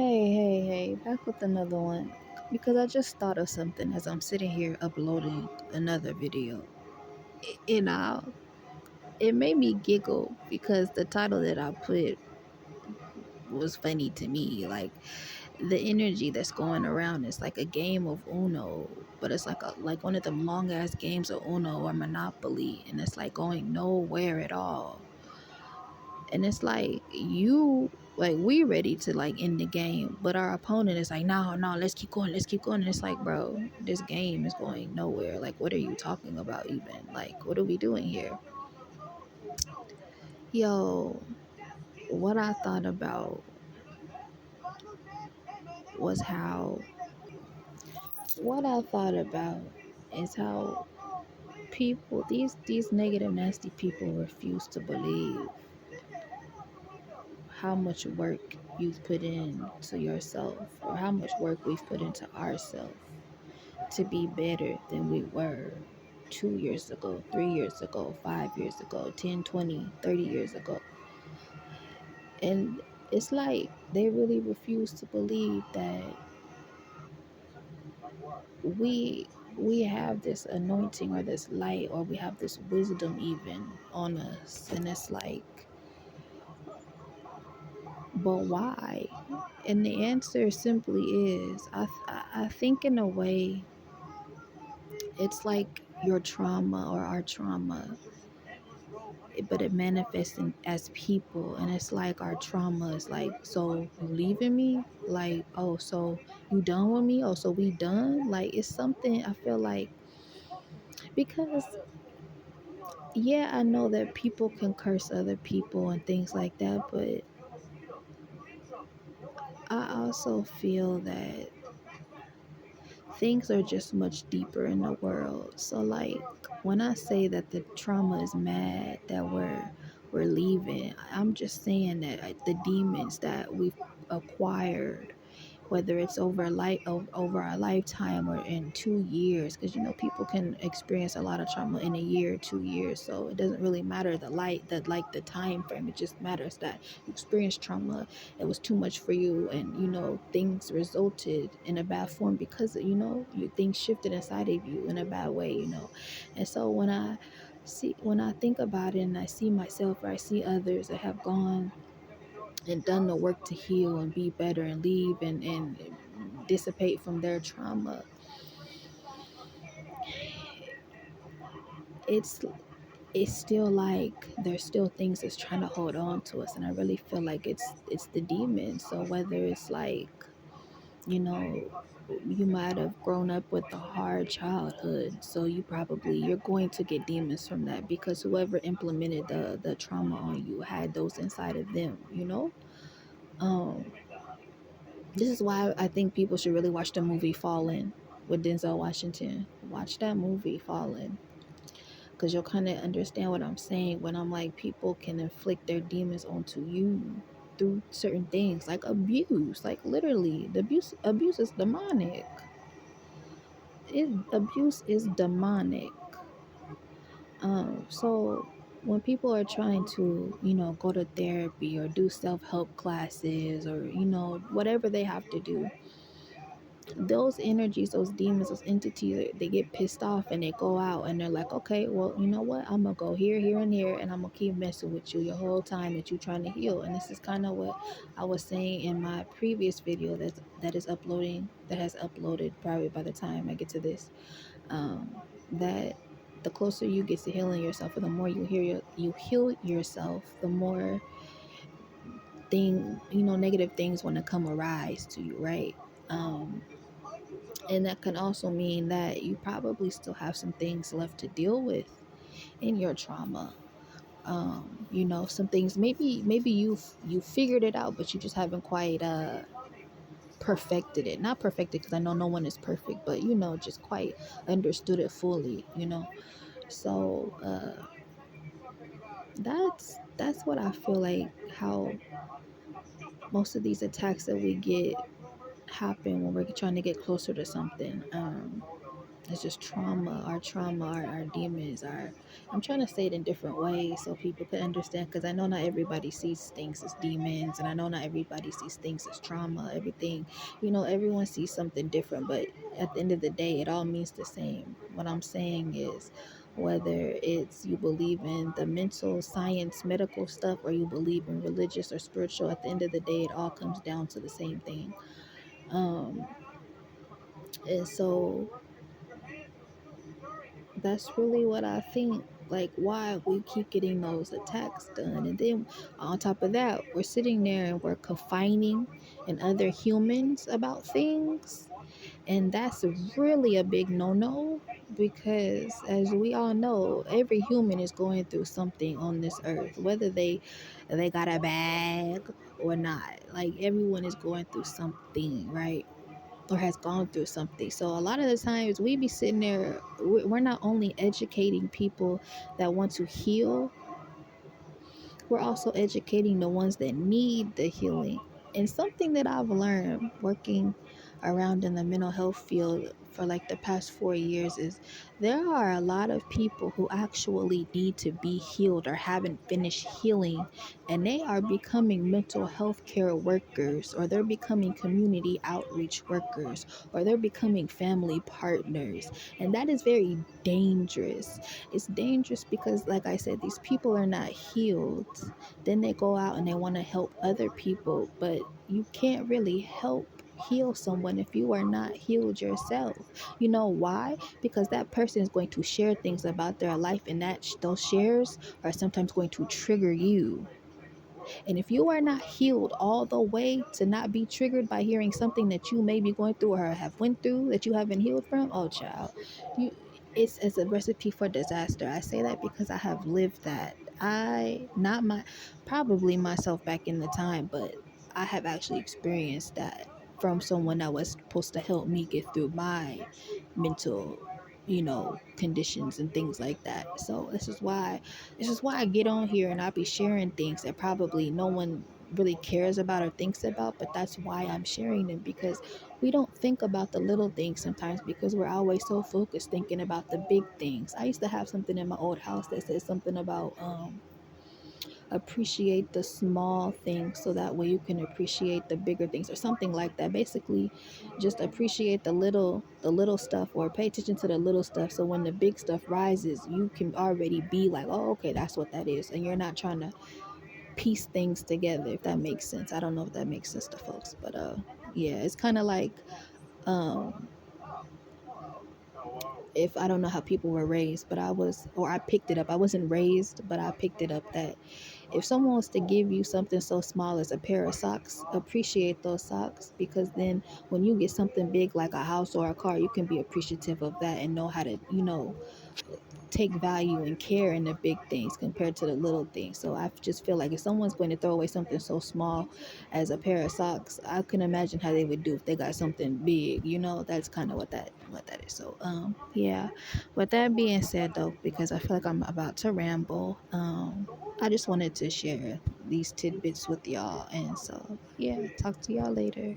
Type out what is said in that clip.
Hey, back with another one. Because I just thought of something as I'm sitting here uploading another video. You know, it made me giggle because the title that I put was funny to me. Like the energy that's going around is like a game of Uno, but it's like one of them long ass games of Uno or Monopoly, and it's like going nowhere at all. And it's like we ready to like end the game, but our opponent is like, no, let's keep going. And it's like, bro, this game is going nowhere. Like, what are you talking about even? Like, what are we doing here? Yo, what I thought about was how what I thought about is how people these negative nasty people refuse to believe how much work you've put in to yourself, or how much work we've put into ourselves to be better than we were 2 years ago, 3 years ago, 5 years ago, 10, 20, 30 years ago. And it's like they really refuse to believe that we we have this anointing or this light or we have this wisdom even on us. And it's like, but why? And the answer simply is I think in a way it's like your trauma or our trauma, but it manifests as people. And it's like our trauma is like, so you leaving me? Like, oh, so you done with me? Oh, so we done? Like, it's something I feel like, because yeah, I know that people can curse other people and things like that, but I also feel that things are just much deeper in the world. So like when I say that the trauma is mad that we're leaving, I'm just saying that the demons that we've acquired, whether it's over our lifetime or in 2 years, because people can experience a lot of trauma in a year, 2 years. So it doesn't really matter the time frame. It just matters that you experienced trauma. It was too much for you, and things resulted in a bad form because things shifted inside of you in a bad way. And so when I think about it and I see myself or I see others that have gone and done the work to heal and be better and leave and dissipate from their trauma, it's it's still like there's still things that's trying to hold on to us. And I really feel like it's the demons. So whether it's like, you know you might have grown up with a hard childhood, so you're going to get demons from that, because whoever implemented the trauma on you had those inside of them. um this is why I think people should really watch the movie Fallen with Denzel Washington. Watch that movie Fallen, because you'll kind of understand what I'm saying when I'm like, people can inflict their demons onto you through certain things like abuse. Like literally, the abuse is demonic. Abuse is demonic. So when people are trying to, go to therapy or do self-help classes, or whatever they have to do, those energies, those demons, those entities, they get pissed off and they go out and they're like, okay, well, you know what? I'm gonna go here, and here, and I'm gonna keep messing with you your whole time that you're trying to heal. And this is kind of what I was saying in my previous video that has uploaded probably by the time I get to this. That the closer you get to healing yourself, or the more you heal yourself, the more negative things want to come arise to you, right? Um, and that can also mean that you probably still have some things left to deal with in your trauma. Some things, maybe you figured it out, but you just haven't quite perfected it. Not perfected, because I know no one is perfect, but just quite understood it fully. So that's what I feel like, how most of these attacks that we get happen when we're trying to get closer to something. It's just trauma, our demons, our. I'm trying to say it in different ways so people can understand because I know not everybody sees things as demons, and I know not everybody sees things as trauma. Everything, everyone sees something different, but at the end of the day, it all means the same. What I'm saying is, whether it's you believe in the mental science, medical stuff, or you believe in religious or spiritual, at the end of the day, it all comes down to the same thing. Um, and so that's really what I think. Like, why we keep getting those attacks done. And then on top of that, we're sitting there and we're confining in other humans about things. And that's really a big no no because, as we all know, every human is going through something on this earth, whether they got a bag or not. Like, everyone is going through something, right? Or has gone through something. So a lot of the times we be sitting there, we're not only educating people that want to heal, we're also educating the ones that need the healing. And something that I've learned working around in the mental health field for like the past 4 years is there are a lot of people who actually need to be healed or haven't finished healing, and they are becoming mental health care workers, or they're becoming community outreach workers, or they're becoming family partners. And that is very dangerous. It's dangerous because, like I said, these people are not healed. Then they go out and they want to help other people, but you can't really help heal someone if you are not healed yourself. You know why? Because that person is going to share things about their life, and those shares are sometimes going to trigger you. And if you are not healed all the way to not be triggered by hearing something that you may be going through or have went through that you haven't healed from, oh child, you it's a recipe for disaster. I say that because I have lived that. I not my probably myself back in the time, but I have actually experienced that from someone that was supposed to help me get through my mental conditions and things like that. So this is why I get on here and I be sharing things that probably no one really cares about or thinks about, but that's why I'm sharing them, because we don't think about the little things sometimes because we're always so focused thinking about the big things. I used to have something in my old house that said something about appreciate the small things so that way you can appreciate the bigger things, or something like that. Basically, just appreciate the little stuff, or pay attention to the little stuff, so when the big stuff rises you can already be like, oh, okay, that's what that is, and you're not trying to piece things together, if that makes sense. I don't know if that makes sense to folks, but yeah, it's kind of like, um if I don't know how people were raised, but I picked it up. I wasn't raised, but I picked it up that if someone wants to give you something so small as a pair of socks, appreciate those socks, because then when you get something big like a house or a car, you can be appreciative of that and know how to, take value and care in the big things compared to the little things. So I just feel like if someone's going to throw away something so small as a pair of socks, I can imagine how they would do if they got something big. That's kind of what that is. So yeah. With that being said though, because I feel like I'm about to ramble, I just wanted to share these tidbits with y'all, and so yeah, talk to y'all later.